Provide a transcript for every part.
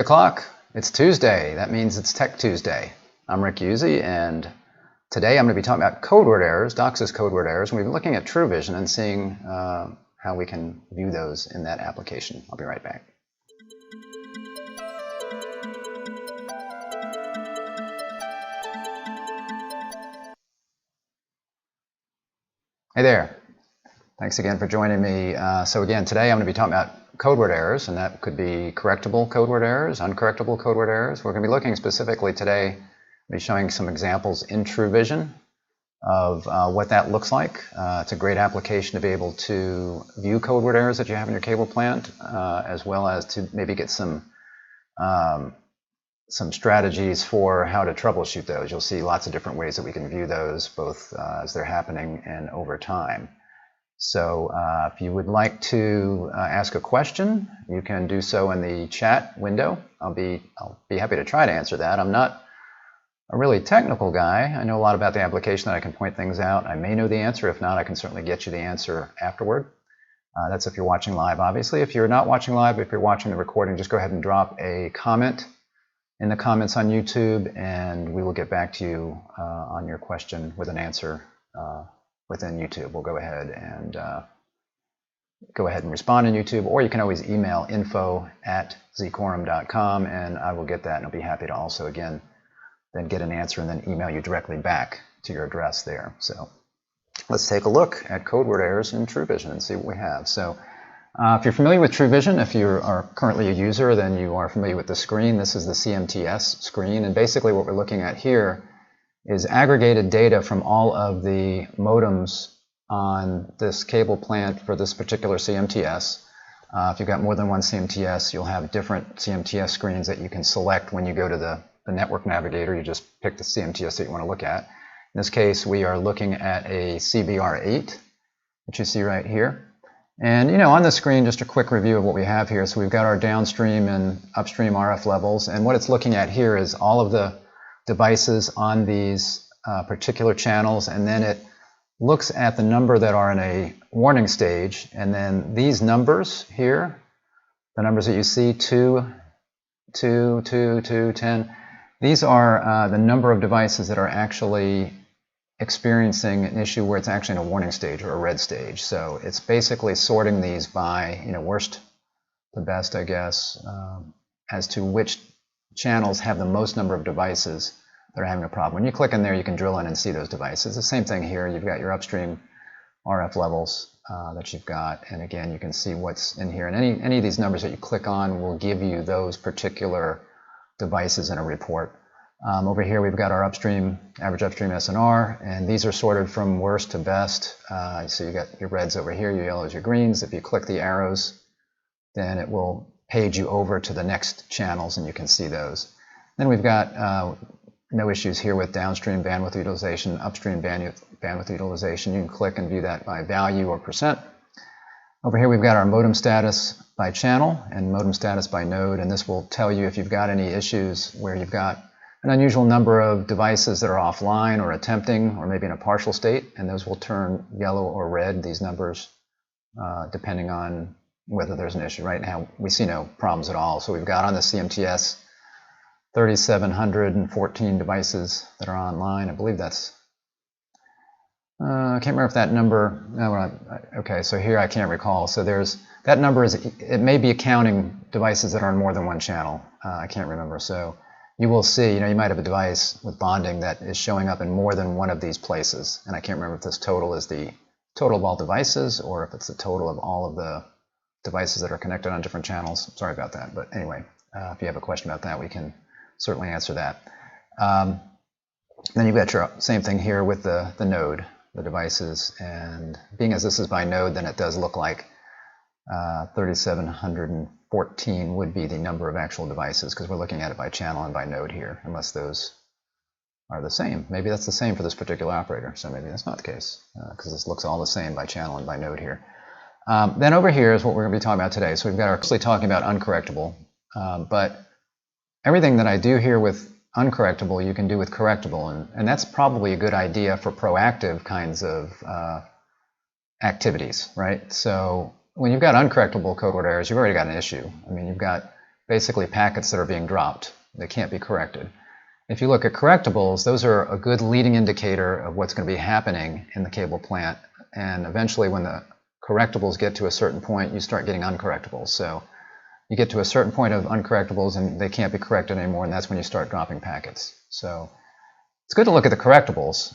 o'clock. It's Tuesday. That means it's Tech Tuesday. I'm Rick Uzzi, and today I'm going to be talking about Codeword errors, DOCSIS Codeword errors. We've been looking at TruVizion and seeing how we can view those in that application. I'll be right back. Hey there. Thanks again for joining me. So again, today I'm going to be talking about Codeword errors, and that could be correctable Codeword errors, uncorrectable Codeword errors. We're going to be looking specifically today, I'll be showing some examples in TruVizion of what that looks like. It's a great application to be able to view Codeword errors that you have in your cable plant, as well as to maybe get some strategies for how to troubleshoot those. You'll see lots of different ways that we can view those, both as they're happening and over time. So if you would like to ask a question, you can do so in the chat window. I'll be happy to try to answer that. I'm not a really technical guy. I know a lot about the application that I can point things out. I may know the answer. If not, I can certainly get you the answer afterward. That's if you're watching live, obviously. If you're not watching live, if you're watching the recording, just go ahead and drop a comment in the comments on YouTube, and we will get back to you on your question with an answer within YouTube. We'll go ahead and respond in YouTube, or you can always email info@zquorum.com, and I will get that, and I'll be happy to also, again, then get an answer and then email you directly back to your address there. So let's take a look at Codeword errors in TruVizion and see what we have. So if you're familiar with TruVizion, if you are currently a user, then you are familiar with the screen. This is the CMTS screen, and basically what we're looking at here is aggregated data from all of the modems on this cable plant for this particular CMTS. If you've got more than one CMTS, you'll have different CMTS screens that you can select when you go to the network navigator. You just pick the CMTS that you want to look at. In this case, we are looking at a CBR8, which you see right here. And on the screen, just a quick review of what we have here. So we've got our downstream and upstream RF levels, and what it's looking at here is all of the devices on these particular channels, and then it looks at the number that are in a warning stage, and then these numbers here, the numbers that you see, 2, 2, 2, 2, 10, these are the number of devices that are actually experiencing an issue where it's actually in a warning stage or a red stage. So it's basically sorting these by worst to best, I guess, as to which channels have the most number of devices that are having a problem. When you click in there, you can drill in and see those devices. The same thing here. You've got your upstream RF levels that you've got, and again, you can see what's in here. And any of these numbers that you click on will give you those particular devices in a report. Over here, we've got our average upstream SNR, and these are sorted from worst to best. So you got your reds over here, your yellows, your greens. If you click the arrows, then it will page you over to the next channels, and you can see those. Then we've got no issues here with downstream bandwidth utilization, upstream bandwidth utilization. You can click and view that by value or percent. Over here we've got our modem status by channel and modem status by node, and this will tell you if you've got any issues where you've got an unusual number of devices that are offline or attempting or maybe in a partial state, and those will turn yellow or red, these numbers, depending on whether there's an issue. Right now we see no problems at all. So we've got on the CMTS 3,714 devices that are online. I believe that's, I can't remember if that number, okay, so here I can't recall. So that number it may be counting devices that are on more than one channel. I can't remember. So you will see, you might have a device with bonding that is showing up in more than one of these places. And I can't remember if this total is the total of all devices or if it's the total of all of the devices that are connected on different channels. Sorry about that. But anyway, if you have a question about that, we can certainly answer that. Then you've got your same thing here with the node, the devices, and being as this is by node, then it does look like 3,714 would be the number of actual devices, because we're looking at it by channel and by node here, unless those are the same. Maybe that's the same for this particular operator, so maybe that's not the case, because this looks all the same by channel and by node here. Then over here is what we're going to be talking about today. So we've got actually talking about uncorrectable, but everything that I do here with uncorrectable, you can do with correctable, and that's probably a good idea for proactive kinds of activities, right? So when you've got uncorrectable Codeword errors, you've already got an issue. I mean, you've got basically packets that are being dropped. They can't be corrected. If you look at correctables, those are a good leading indicator of what's going to be happening in the cable plant. And eventually when the correctables get to a certain point, you start getting uncorrectables. So you get to a certain point of uncorrectables and they can't be corrected anymore, and that's when you start dropping packets. So it's good to look at the correctables.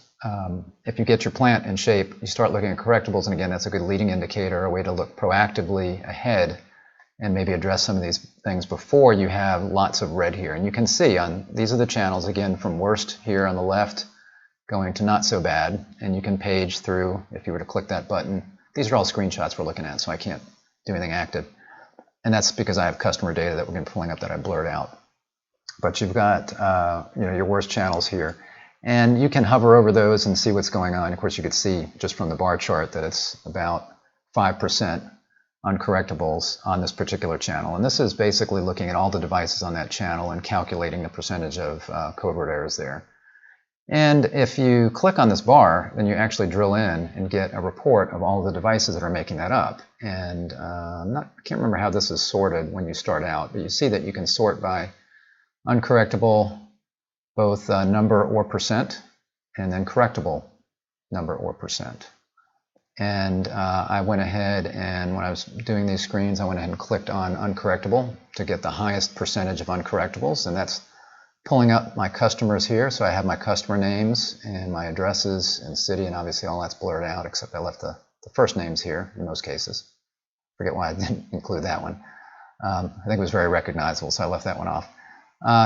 If you get your plant in shape, you start looking at correctables, and again, that's a good leading indicator, a way to look proactively ahead and maybe address some of these things before you have lots of red here. And you can see on these are the channels, again, from worst here on the left going to not so bad, and you can page through if you were to click that button. These are all screenshots we're looking at, so I can't do anything active. And that's because I have customer data that we're going to be pulling up that I blurred out. But you've got your worst channels here. And you can hover over those and see what's going on. Of course, you could see just from the bar chart that it's about 5% uncorrectables on this particular channel. And this is basically looking at all the devices on that channel and calculating the percentage of code word errors there. And if you click on this bar, then you actually drill in and get a report of all the devices that are making that up. And I can't remember how this is sorted when you start out, but you see that you can sort by uncorrectable, both number or percent, and then correctable number or percent. And I went ahead and when I was doing these screens, I went ahead and clicked on uncorrectable to get the highest percentage of uncorrectables, and that's pulling up my customers here. So I have my customer names and my addresses and city, and obviously all that's blurred out, except I left the first names here in most cases. Forget why I didn't include that one. I think it was very recognizable, so I left that one off.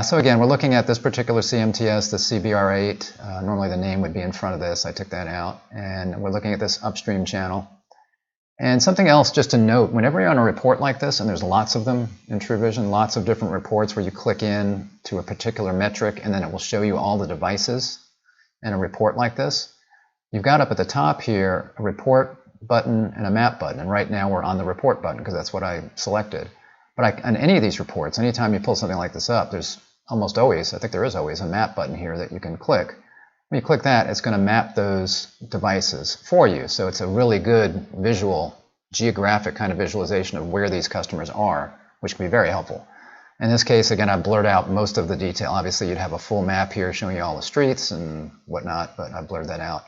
So again, we're looking at this particular CMTS, the CBR8. Normally the name would be in front of this. I took that out. And we're looking at this upstream channel. And something else just to note, whenever you're on a report like this, and there's lots of them in TruVision, lots of different reports where you click in to a particular metric and then it will show you all the devices in a report like this. You've got up at the top here a report button and a map button. And right now we're on the report button because that's what I selected. But on any of these reports, anytime you pull something like this up, there's almost always, I think there is always a map button here that you can click. When you click that, it's going to map those devices for you. So it's a really good visual, geographic kind of visualization of where these customers are, which can be very helpful. In this case, again, I blurred out most of the detail. Obviously, you'd have a full map here showing you all the streets and whatnot, but I blurred that out.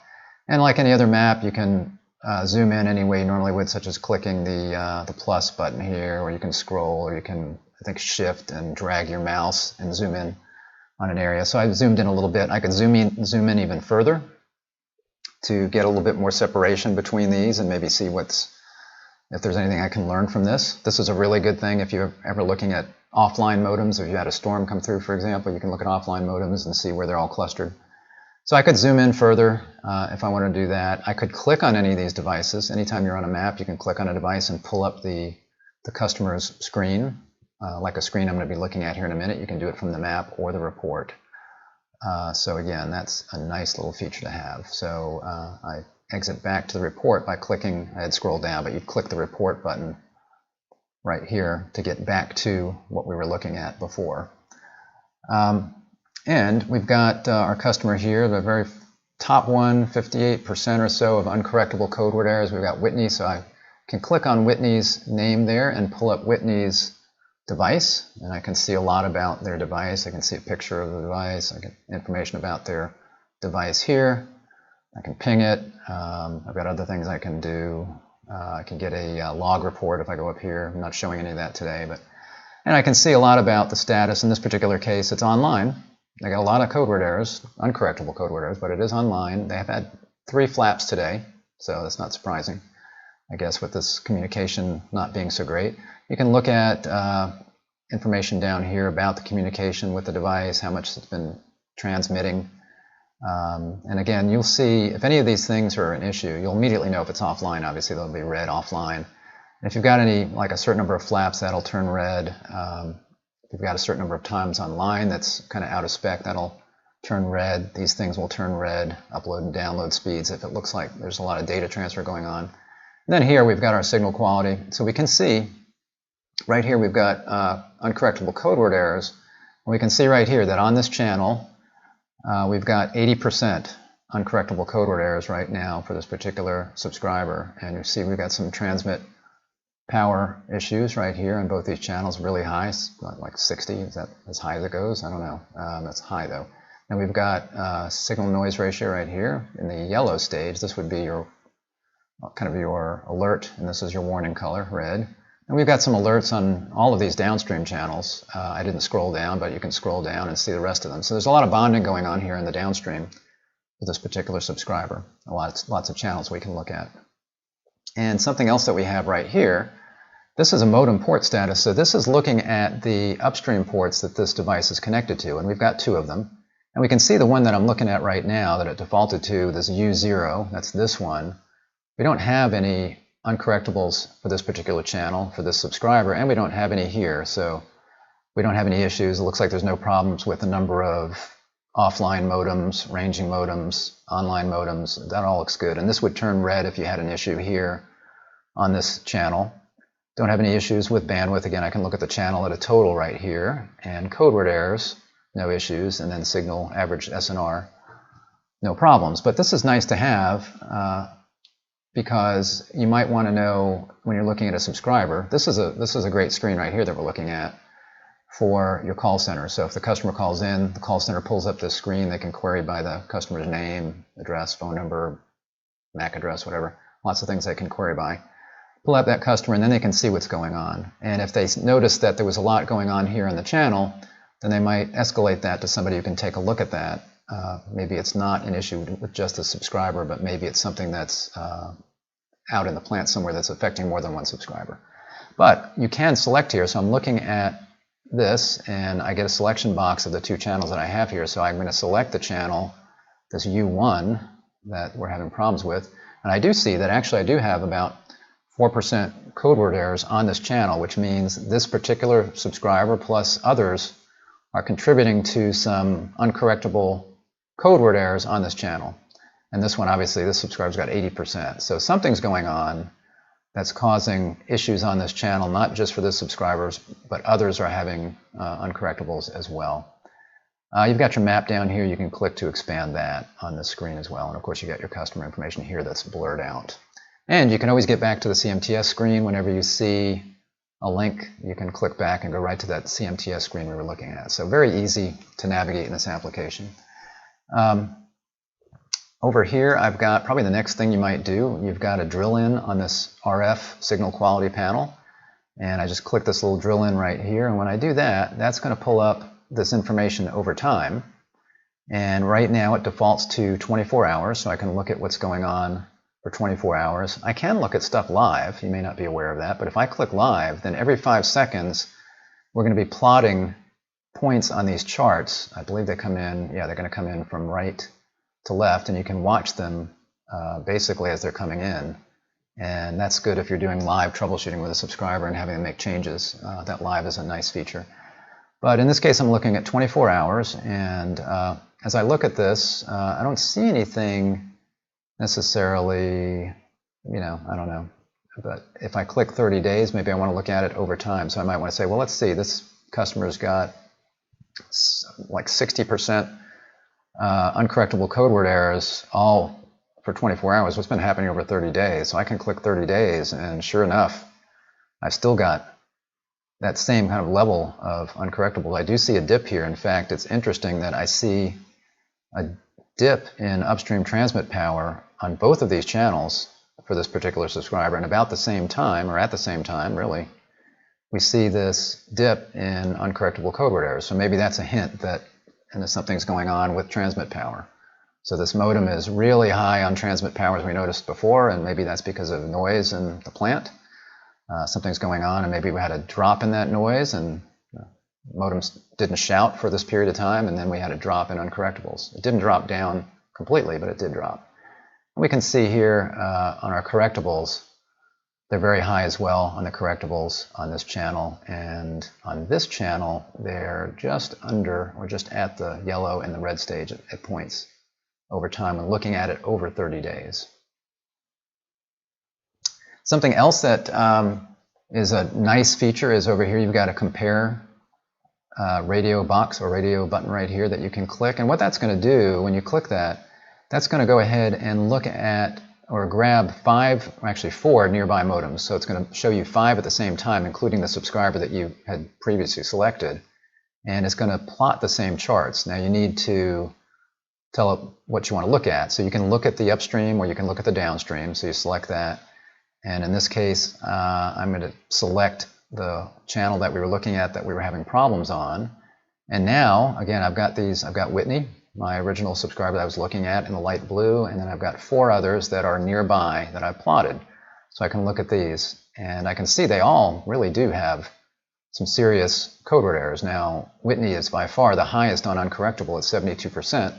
And like any other map, you can zoom in any way you normally would, such as clicking the plus button here, or you can scroll, or you can, I think, shift and drag your mouse and zoom in on an area. So I zoomed in a little bit. I could zoom in even further to get a little bit more separation between these and maybe see if there's anything I can learn from this. This is a really good thing if you're ever looking at offline modems. If you had a storm come through, for example, you can look at offline modems and see where they're all clustered. So I could zoom in further if I want to do that. I could click on any of these devices. Anytime you're on a map, you can click on a device and pull up the customer's screen, like a screen I'm going to be looking at here in a minute. You can do it from the map or the report. So again, that's a nice little feature to have. So I exit back to the report by clicking, I had scrolled down, but you'd click the report button right here to get back to what we were looking at before. And we've got our customer here, the very top one, 58% or so of uncorrectable code word errors. We've got Whitney, so I can click on Whitney's name there and pull up Whitney's device, and I can see a lot about their device. I can see a picture of the device. I get information about their device here. I can ping it. I've got other things I can do. I can get a log report if I go up here. I'm not showing any of that today, and I can see a lot about the status. In this particular case, it's online. They got a lot of code word errors, uncorrectable code word errors, but it is online. They have had 3 flaps today, so that's not surprising, I guess, with this communication not being so great. You can look at information down here about the communication with the device, how much it's been transmitting. And again, you'll see if any of these things are an issue, you'll immediately know if it's offline. Obviously, they'll be red offline. And if you've got any, like a certain number of flaps, that'll turn red. If you've got a certain number of times online that's kind of out of spec, that'll turn red. These things will turn red, upload and download speeds, if it looks like there's a lot of data transfer going on. And then here we've got our signal quality. So we can see right here we've got uncorrectable code word errors. And we can see right here that on this channel we've got 80% uncorrectable code word errors right now for this particular subscriber. And you see we've got some transmit power issues right here on both these channels, really high, like 60. Is that as high as it goes? I don't know. That's high though. And we've got signal noise ratio right here in the yellow stage. This would be your kind of your alert, and this is your warning color, red. And we've got some alerts on all of these downstream channels. I didn't scroll down, but you can scroll down and see the rest of them. So there's a lot of bonding going on here in the downstream with this particular subscriber. Lots of channels we can look at. And something else that we have right here, this is a modem port status. So this is looking at the upstream ports that this device is connected to, and we've got 2 of them. And we can see the one that I'm looking at right now that it defaulted to, this U0, that's this one. We don't have any uncorrectables for this particular channel for this subscriber, and we don't have any here, so we don't have any issues. It looks like there's no problems with the number of offline modems, ranging modems, online modems. That all looks good, and this would turn red if you had an issue here on this channel. Don't have any issues with bandwidth. Again, I can look at the channel at a total right here, and code word errors, no issues, and then signal average SNR, no problems. But this is nice to have because you might want to know when you're looking at a subscriber. This is a great screen right here that we're looking at for your call center. So if the customer calls in, the call center pulls up this screen. They can query by the customer's name, address, phone number, MAC address, whatever. Lots of things they can query by. Pull up that customer, and then they can see what's going on. And if they notice that there was a lot going on here in the channel, then they might escalate that to somebody who can take a look at that. Maybe it's not an issue with just a subscriber, but maybe it's something that's out in the plant somewhere that's affecting more than one subscriber. But you can select here. So I'm looking at this, and I get a selection box of the 2 channels that I have here. So I'm going to select the channel, this U1 that we're having problems with. And I do see that actually I do have about 4% code word errors on this channel, which means this particular subscriber plus others are contributing to some uncorrectable code word errors on this channel. And this one, obviously, this subscriber's got 80%. So something's going on that's causing issues on this channel, not just for the subscribers, but others are having uncorrectables as well. You've got your map down here. You can click to expand that on the screen as well. And of course, you got your customer information here that's blurred out. And you can always get back to the CMTS screen whenever you see a link. You can click back and go right to that CMTS screen we were looking at. So very easy to navigate in this application. Over here, I've got probably the next thing you might do. You've got a drill in on this RF signal quality panel. And I just click this little drill in right here. And when I do that, that's going to pull up this information over time. And right now it defaults to 24 hours. So I can look at what's going on for 24 hours. I can look at stuff live. You may not be aware of that. But if I click live, then every 5 seconds, we're going to be plotting points on these charts. I believe they come in, yeah, they're going to come in from right to left, and you can watch them basically as they're coming in. And that's good if you're doing live troubleshooting with a subscriber and having to make changes. That live is a nice feature. But in this case, I'm looking at 24 hours, and as I look at this, I don't see anything necessarily, I don't know. But if I click 30 days, maybe I want to look at it over time. So I might want to say, well, let's see, this customer's got like 60% uncorrectable code word errors all for 24 hours. What's been happening over 30 days? So I can click 30 days, and sure enough, I've still got that same kind of level of uncorrectable. I do see a dip here. In fact, it's interesting that I see a dip in upstream transmit power on both of these channels for this particular subscriber, and about the same time, or at the same time, really, we see this dip in uncorrectable code word errors. So maybe that's a hint that something's going on with transmit power. So this modem is really high on transmit power, as we noticed before, and maybe that's because of noise in the plant. Something's going on, and maybe we had a drop in that noise, and modems didn't shout for this period of time, and then we had a drop in uncorrectables. It didn't drop down completely, but it did drop. And we can see here on our correctables, they're very high as well on the correctables on this channel, and on this channel, they're just under or just at the yellow and the red stage at points over time when looking at it over 30 days. Something else that is a nice feature is over here you've got a compare radio box or radio button right here that you can click, and what that's going to do when you click that, that's going to go ahead and look at or grab 5, actually 4 nearby modems. So it's going to show you 5 at the same time, including the subscriber that you had previously selected. And it's going to plot the same charts. Now you need to tell it what you want to look at. So you can look at the upstream or you can look at the downstream. So you select that. And in this case, I'm going to select the channel that we were looking at that we were having problems on. And now, again, I've got Whitney, my original subscriber that I was looking at in the light blue, and then I've got 4 others that are nearby that I've plotted. So I can look at these, and I can see they all really do have some serious code word errors. Now, Whitney is by far the highest on Uncorrectable at 72%,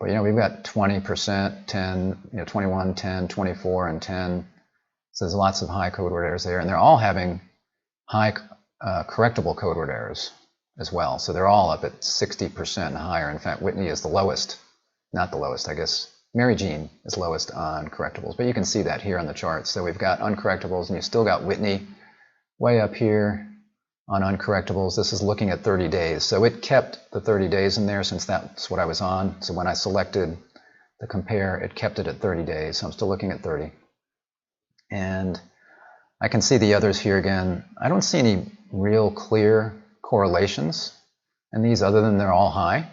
but we've got 20%, 10, 21, 10, 24, and 10. So there's lots of high code word errors there, and they're all having high correctable code word errors as well. So they're all up at 60% and higher. In fact, Whitney is the lowest, not the lowest, I guess. Mary Jean is lowest on correctables, but you can see that here on the chart. So we've got uncorrectables, and you've still got Whitney way up here on uncorrectables. This is looking at 30 days. So it kept the 30 days in there since that's what I was on. So when I selected the compare, it kept it at 30 days. So I'm still looking at 30. And I can see the others here again. I don't see any real clear correlations in these other than they're all high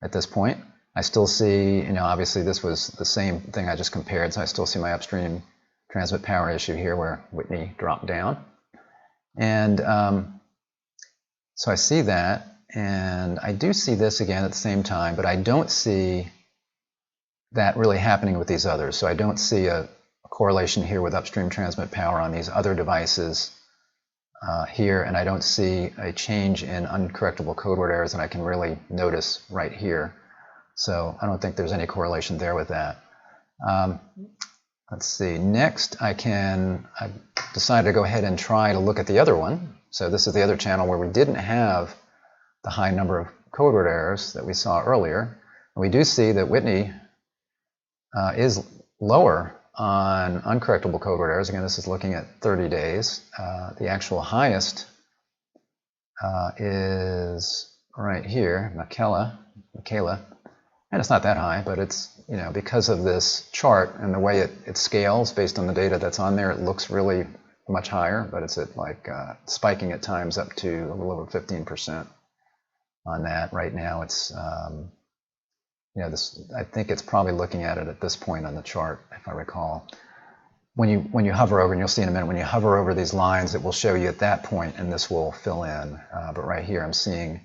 at this point. I still see, obviously this was the same thing I just compared, so I still see my upstream transmit power issue here where Whitney dropped down. And so I see that, and I do see this again at the same time, but I don't see that really happening with these others. So I don't see a correlation here with upstream transmit power on these other devices here, and I don't see a change in uncorrectable code word errors that I can really notice right here. So I don't think there's any correlation there with that. Let's see. Next, I decided to go ahead and try to look at the other one. So this is the other channel where we didn't have the high number of code word errors that we saw earlier. And we do see that Whitney is lower on uncorrectable code word errors. Again, this is looking at 30 days. The actual highest is right here, Michaela, and it's not that high, but it's, because of this chart and the way it scales based on the data that's on there, it looks really much higher, but it's at spiking at times up to a little over 15% on that. Right now it's I think it's probably looking at it at this point on the chart, if I recall. When you hover over, and you'll see in a minute, when you hover over these lines, it will show you at that point, and this will fill in. But right here, I'm seeing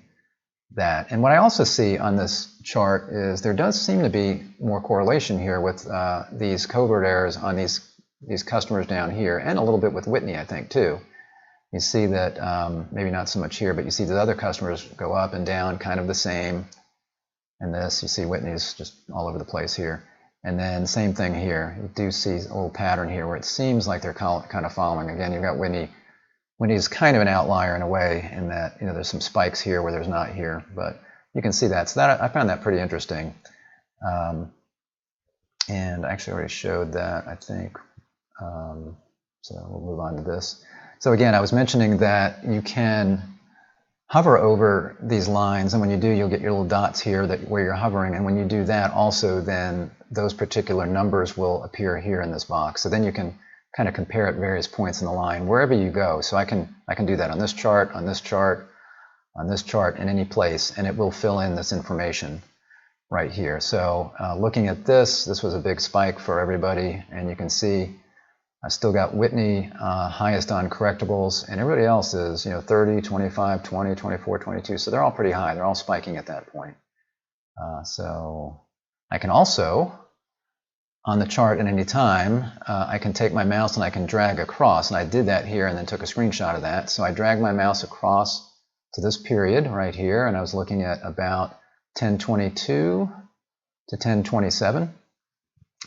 that. And what I also see on this chart is there does seem to be more correlation here with these code word errors on these customers down here, and a little bit with Whitney, I think, too. You see that maybe not so much here, but you see the other customers go up and down, kind of the same. And this, you see Whitney's just all over the place here. And then same thing here. You do see a little pattern here where it seems like they're kind of following. Again, you've got Whitney. Whitney's kind of an outlier in a way in that, there's some spikes here where there's not here, but you can see that. So that I found that pretty interesting. And I actually already showed that, I think. So we'll move on to this. So again, I was mentioning that you can hover over these lines, and when you do, you'll get your little dots here where you're hovering, and when you do that also, then those particular numbers will appear here in this box. So then you can kind of compare at various points in the line wherever you go. So I can do that on this chart, on this chart, on this chart, in any place, and it will fill in this information right here. So looking at this was a big spike for everybody, and you can see I still got Whitney highest on correctables, and everybody else is 30, 25, 20, 24, 22. So they're all pretty high. They're all spiking at that point. So I can also, on the chart at any time, I can take my mouse and I can drag across, and I did that here and then took a screenshot of that. So I dragged my mouse across to this period right here, and I was looking at about 1022 to 1027.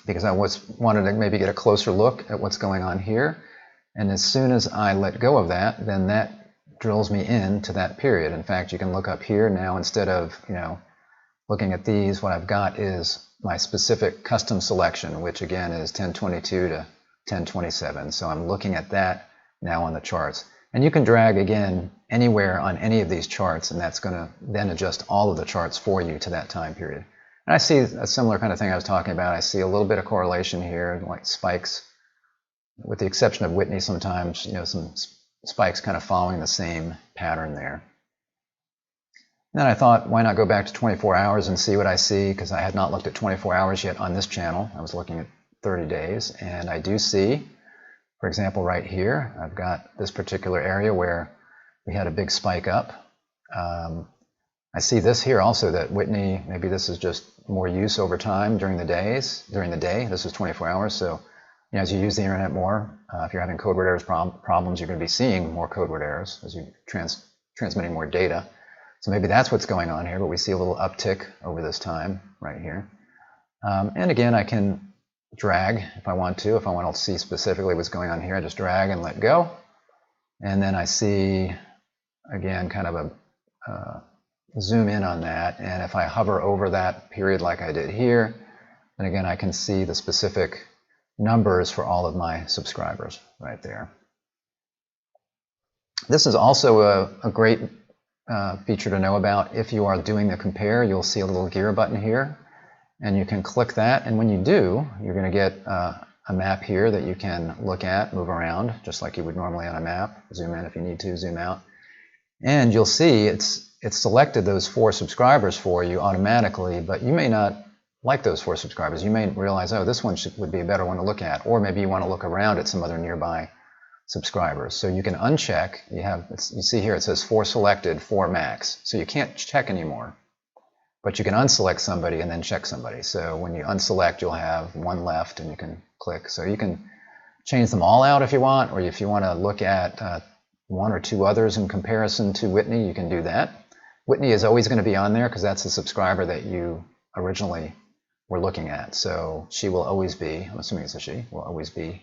Because I wanted to maybe get a closer look at what's going on here. And as soon as I let go of that, then that drills me into that period. In fact, you can look up here now, instead of looking at these, what I've got is my specific custom selection, which again is 1022 to 1027. So I'm looking at that now on the charts. And you can drag again anywhere on any of these charts, and that's going to then adjust all of the charts for you to that time period. And I see a similar kind of thing I was talking about. I see a little bit of correlation here, like spikes, with the exception of Whitney sometimes, some spikes kind of following the same pattern there. And then I thought, why not go back to 24 hours and see what I see, because I had not looked at 24 hours yet on this channel. I was looking at 30 days, and I do see, for example, right here, I've got this particular area where we had a big spike up. I see this here also, that Whitney, maybe this is just more use over time during the day. This is 24 hours, so as you use the internet more, if you're having code word errors problems, you're going to be seeing more code word errors as you're transmitting more data. So maybe that's what's going on here, but we see a little uptick over this time right here. And again, I can drag if I want to. If I want to see specifically what's going on here, I just drag and let go. And then I see, again, kind of a zoom in on that. And if I hover over that period like I did here, then again, I can see the specific numbers for all of my subscribers right there. This is also a great feature to know about. If you are doing the compare, you'll see a little gear button here, and you can click that, and when you do, you're going to get a map here that you can look at, move around, just like you would normally on a map. Zoom in if you need to, zoom out. And you'll see it's selected those 4 subscribers for you automatically, but you may not like those 4 subscribers. You may realize, oh, this one would be a better one to look at, or maybe you want to look around at some other nearby subscribers. So you can uncheck. You see here it says 4 selected, 4 max. So you can't check anymore, but you can unselect somebody and then check somebody. So when you unselect, you'll have 1 left, and you can click. So you can change them all out if you want, or if you want to look at 1 or 2 others in comparison to Whitney, you can do that. Whitney is always going to be on there because that's the subscriber that you originally were looking at. So she will always be, I'm assuming it's a she, will always be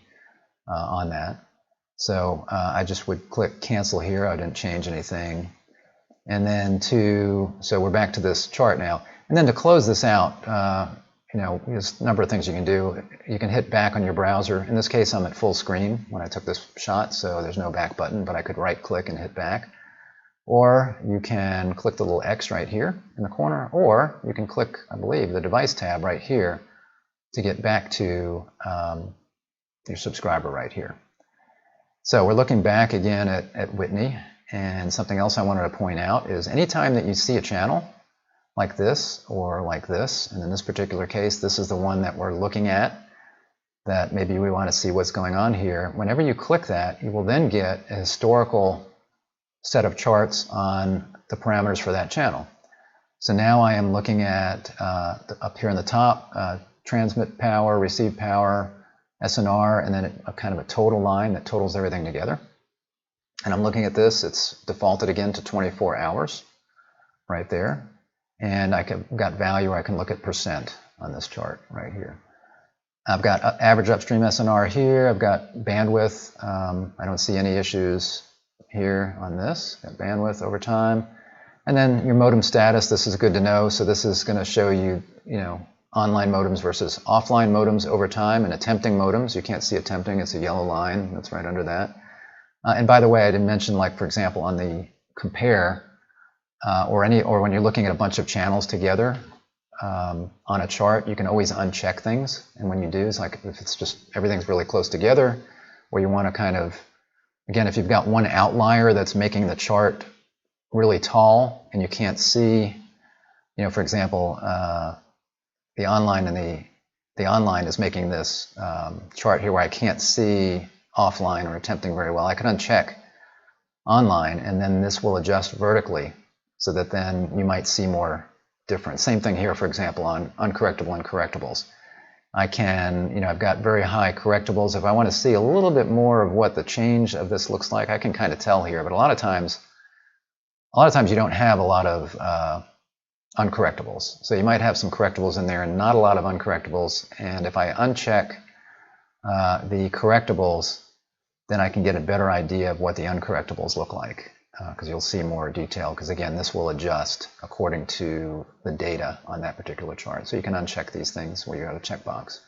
on that. So I just would click cancel here. I didn't change anything. And then so we're back to this chart now. And then to close this out, there's a number of things you can do. You can hit back on your browser. In this case, I'm at full screen when I took this shot, so there's no back button, but I could right click and hit back. Or you can click the little X right here in the corner, or you can click, I believe, the device tab right here to get back to your subscriber right here. So we're looking back again at Whitney, and something else I wanted to point out is anytime that you see a channel like this or like this, and in this particular case, this is the one that we're looking at, that maybe we want to see what's going on here. Whenever you click that, you will then get a historical set of charts on the parameters for that channel. So now I am looking at up here in the top, transmit power, receive power, SNR, and then a kind of a total line that totals everything together. And I'm looking at this, it's defaulted again to 24 hours right there. And I've got value where I can look at percent on this chart right here. I've got average upstream SNR here. I've got bandwidth. I don't see any issues here on this. Got bandwidth over time. And then your modem status, this is good to know. So this is going to show you, online modems versus offline modems over time, and attempting modems. You can't see attempting, it's a yellow line that's right under that. And by the way, I didn't mention, like, for example, on the compare, or when you're looking at a bunch of channels together on a chart, you can always uncheck things. And when you do, it's like if it's just everything's really close together, or you want to kind of, again, if you've got one outlier that's making the chart really tall and you can't see, for example, the online and the online is making this chart here where I can't see offline or attempting very well. I can uncheck online, and then this will adjust vertically so that then you might see more difference. Same thing here, for example, on uncorrectable and correctables. I can, I've got very high correctables. If I want to see a little bit more of what the change of this looks like, I can kind of tell here. But a lot of times you don't have a lot of uncorrectables. So you might have some correctables in there and not a lot of uncorrectables. And if I uncheck the correctables, then I can get a better idea of what the uncorrectables look like, because you'll see more detail, because again, this will adjust according to the data on that particular chart. So you can uncheck these things where you have a checkbox.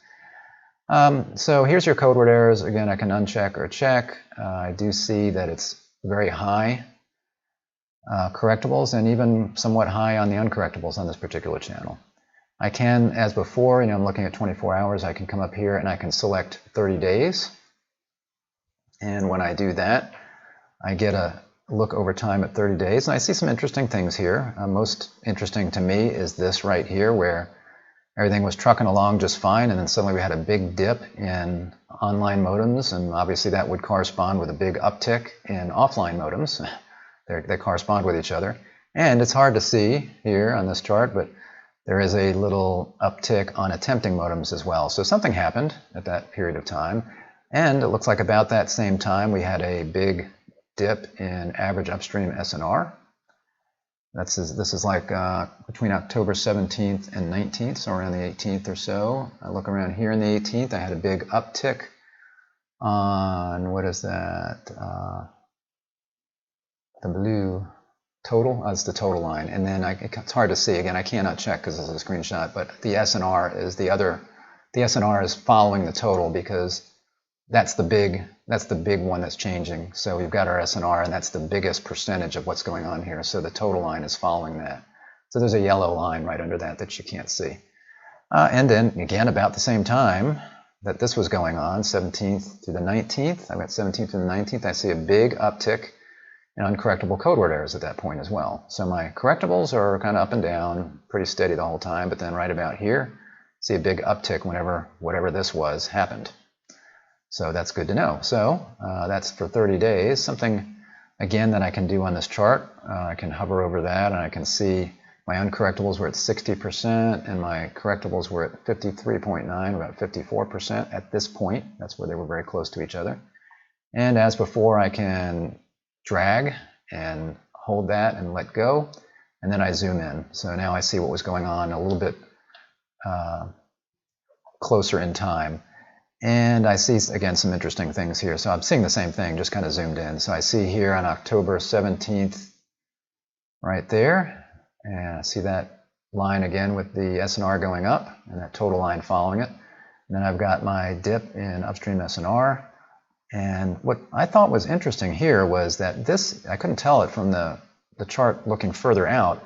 So here's your code word errors. Again, I can uncheck or check. I do see that it's very high correctables, and even somewhat high on the uncorrectables on this particular channel. I can, as before, I'm looking at 24 hours, I can come up here and I can select 30 days. And when I do that, I get a look over time at 30 days, and I see some interesting things here. Most interesting to me is this right here, where everything was trucking along just fine, and then suddenly we had a big dip in online modems, and obviously that would correspond with a big uptick in offline modems. They correspond with each other. And it's hard to see here on this chart, but there is a little uptick on attempting modems as well. So something happened at that period of time, and it looks like about that same time we had a big dip in average upstream SNR. This is like between October 17th and 19th, so around the 18th or so. I look around here in the 18th, I had a big uptick on, what is that? The blue total, that's the total line. And then it's hard to see, again, I cannot check because this is a screenshot, but the SNR is the SNR is following the total because that's the big one that's changing. So we've got our SNR, and that's the biggest percentage of what's going on here. So the total line is following that. So there's a yellow line right under that you can't see. And then again, about the same time that this was going on, 17th through the 19th, I've got 17th through the 19th, I see a big uptick in uncorrectable code word errors at that point as well. So my correctables are kind of up and down, pretty steady the whole time, but then right about here, see a big uptick whenever whatever this was happened. So that's good to know. So that's for 30 days. Something, again, that I can do on this chart. I can hover over that, and I can see my uncorrectables were at 60%, and my correctables were at 53.9, about 54% at this point. That's where they were very close to each other. And as before, I can drag and hold that and let go, and then I zoom in. So now I see what was going on a little bit closer in time. And I see, again, some interesting things here. So I'm seeing the same thing, just kind of zoomed in. So I see here on October 17th, right there, and I see that line again with the SNR going up, and that total line following it. And then I've got my dip in upstream SNR. And what I thought was interesting here was that this, I couldn't tell it from the chart looking further out,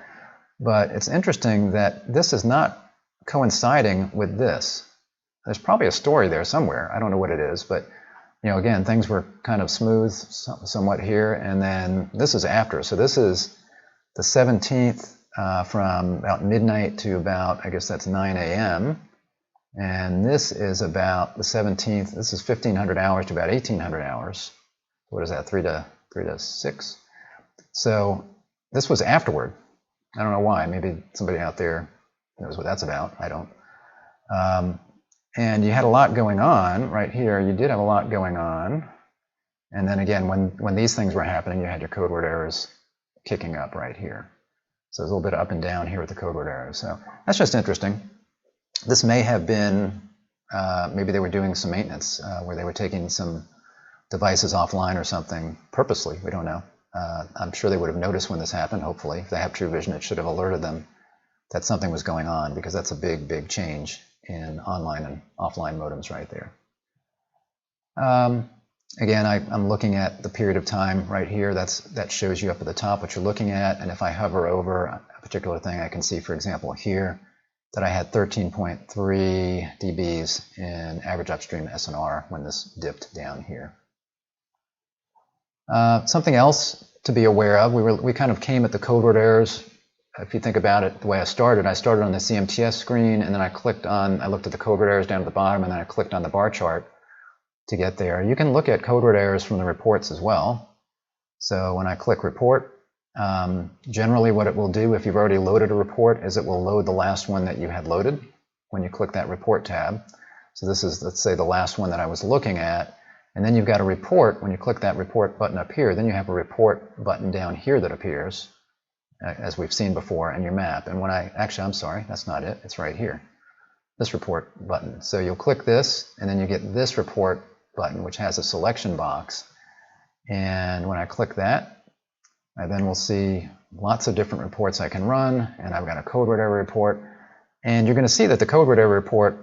but it's interesting that this is not coinciding with this. There's probably a story there somewhere. I don't know what it is, but again, things were kind of smooth somewhat here, and then this is after. So this is the 17th from about midnight to about, I guess that's 9 a.m. And this is about the 17th. This is 1,500 hours to about 1,800 hours. What is that? 3 to 6. So this was afterward. I don't know why. Maybe somebody out there knows what that's about. I don't. And you had a lot going on right here. You did have a lot going on. And then again, when these things were happening, you had your code word errors kicking up right here. So there's a little bit up and down here with the code word errors. So that's just interesting. This may have been, maybe they were doing some maintenance where they were taking some devices offline or something purposely. We don't know. I'm sure they would have noticed when this happened, hopefully. If they have TruVision, it should have alerted them that something was going on, because that's a big, big change in online and offline modems right there. Again, I'm looking at the period of time right here. That shows you up at the top what you're looking at. And if I hover over a particular thing, I can see, for example, here that I had 13.3 dBs in average upstream SNR when this dipped down here. Something else to be aware of, we kind of came at the code word errors. If you think about it, the way I started on the CMTS screen, and then I looked at the code word errors down at the bottom, and then I clicked on the bar chart to get there. You can look at code word errors from the reports as well. So when I click report, generally what it will do if you've already loaded a report is it will load the last one that you had loaded when you click that report tab. So this is, let's say, the last one that I was looking at, and then you've got a report. When you click that report button up here, then you have a report button down here that appears, as we've seen before, in your map. And when actually, I'm sorry, that's not it, it's right here, this report button. So you'll click this, and then you get this report button, which has a selection box. And when I click that, I then will see lots of different reports I can run, and I've got a code word error report. And you're going to see that the code word error report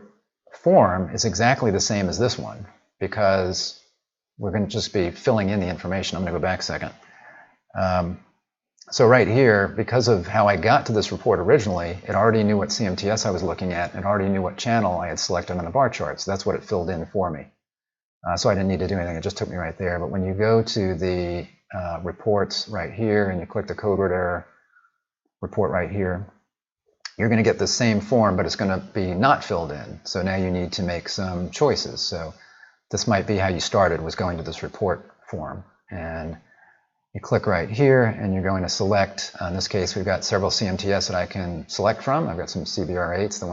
form is exactly the same as this one, because we're going to just be filling in the information. I'm going to go back a second. So right here, because of how I got to this report originally, it already knew what CMTS I was looking at, and it already knew what channel I had selected on the bar chart. So that's what it filled in for me. So I didn't need to do anything. It just took me right there. But when you go to the reports right here and you click the Codeword error report right here, you're going to get the same form, but it's going to be not filled in. So now you need to make some choices. So this might be how you started, was going to this report form. And you click right here and you're going to select, in this case we've got several CMTS that I can select from. I've got some CBR8s,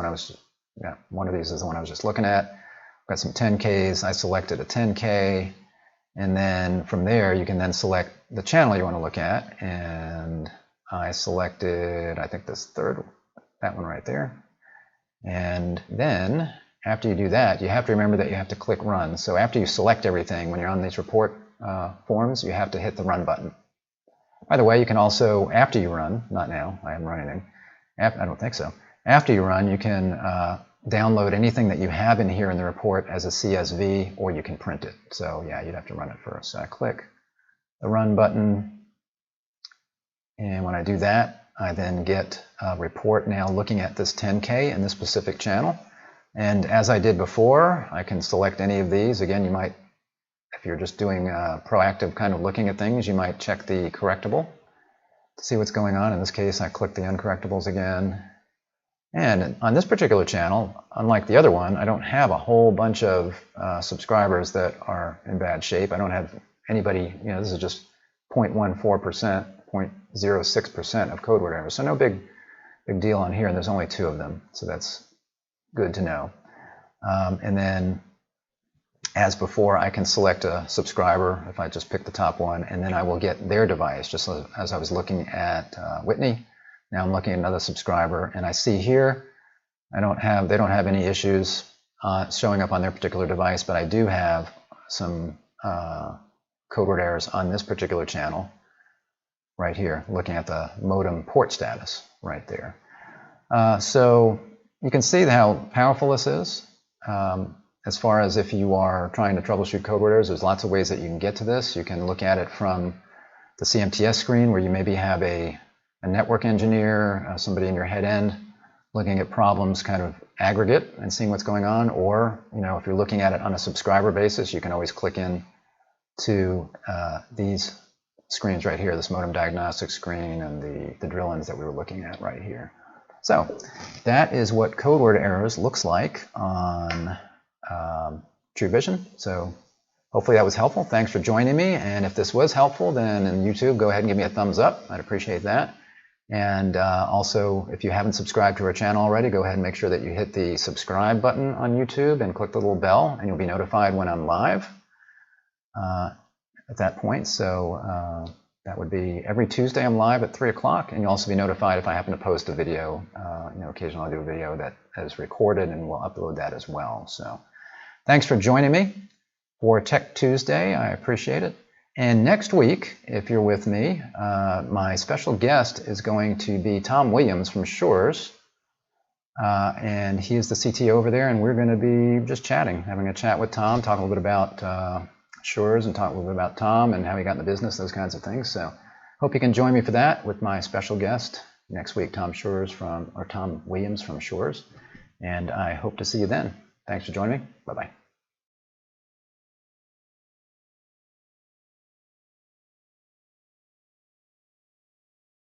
one of these is the one I was just looking at. I've got some 10Ks, I selected a 10K, and then from there you can then select the channel you want to look at, and I selected, I think this third, that one right there. And then after you do that, you have to remember that you have to click run. So after you select everything, when you're on these report forms, you have to hit the run button. By the way, you can also, after you run, not now, I haven't run anything, I don't think so. After you run, you can download anything that you have in here in the report as a CSV, or you can print it. So yeah, you'd have to run it first. So I click the run button, and when I do that, I then get a report now looking at this 10K in this specific channel. And as I did before, I can select any of these. Again, you might, if you're just doing proactive kind of looking at things, you might check the correctable to see what's going on. In this case, I click the uncorrectables again. And on this particular channel, unlike the other one, I don't have a whole bunch of subscribers that are in bad shape. I don't have anybody, this is just 0.14%, 0.06% of Codeword errors. So no big deal on here, and there's only 2 of them. So that's good to know. And then, as before, I can select a subscriber if I just pick the top one, and then I will get their device, just as I was looking at Whitney. Now I'm looking at another subscriber, and I see here they don't have any issues showing up on their particular device, but I do have some Codeword errors on this particular channel right here, looking at the modem port status right there. So you can see how powerful this is. As far as if you are trying to troubleshoot Codeword errors, there's lots of ways that you can get to this. You can look at it from the CMTS screen, where you maybe have a network engineer, somebody in your head end, looking at problems kind of aggregate and seeing what's going on. Or, if you're looking at it on a subscriber basis, you can always click in to these screens right here, this modem diagnostics screen and the drill-ins that we were looking at right here. So that is what Codeword errors looks like on TruVision. So hopefully that was helpful. Thanks for joining me. And if this was helpful, then in YouTube, go ahead and give me a thumbs up. I'd appreciate that. And also, if you haven't subscribed to our channel already, go ahead and make sure that you hit the subscribe button on YouTube and click the little bell, and you'll be notified when I'm live at that point. So that would be every Tuesday I'm live at 3 o'clock, and you'll also be notified if I happen to post a video. Occasionally I'll do a video that is recorded, and we'll upload that as well. So thanks for joining me for Tech Tuesday. I appreciate it. And next week, if you're with me, my special guest is going to be Tom Williams from Shores. And he is the CTO over there, and we're going to be just chatting, having a chat with Tom, talk a little bit about Shores and talk a little bit about Tom and how he got in the business, those kinds of things. So hope you can join me for that with my special guest next week, Tom Williams from Shores. And I hope to see you then. Thanks for joining me. Bye-bye.